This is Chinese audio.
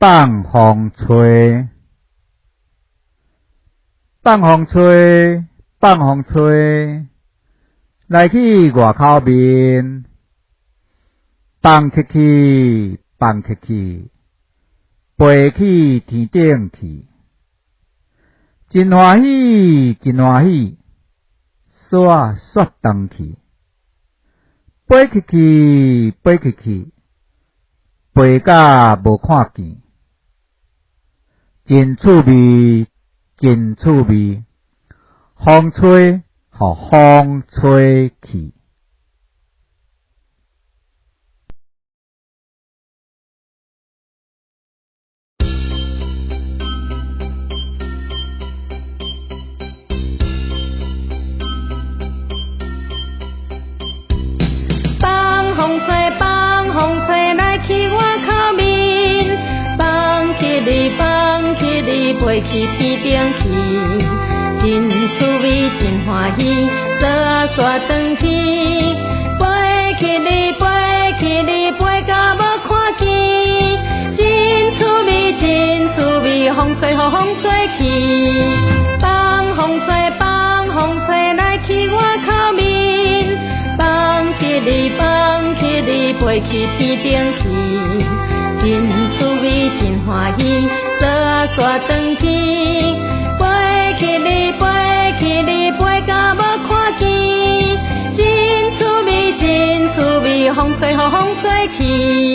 放风吹，放风吹，放风吹，来去外口面，放起去，放起去，飞去天顶去，真欢喜，真欢喜，煞煞动去，飞起去，飞起去，飞甲无看见。真趣味，真趣味，风吹，互风吹去。放风吹，放风吹，来去我口面，放起你，放起你，飞去天顶去，真趣味，真欢喜，做啊煞转去，飞去你，飞去你，飞甲无看见，真趣味，真趣味，风吹，互风吹去，放风吹，放风吹，来去我口面，放起你，放起你，飞去天顶去，真趣味，真欢喜，做啊煞转去，飞去你，飞去你，飞甲无看见，真趣味，真趣味，风吹，互风吹去。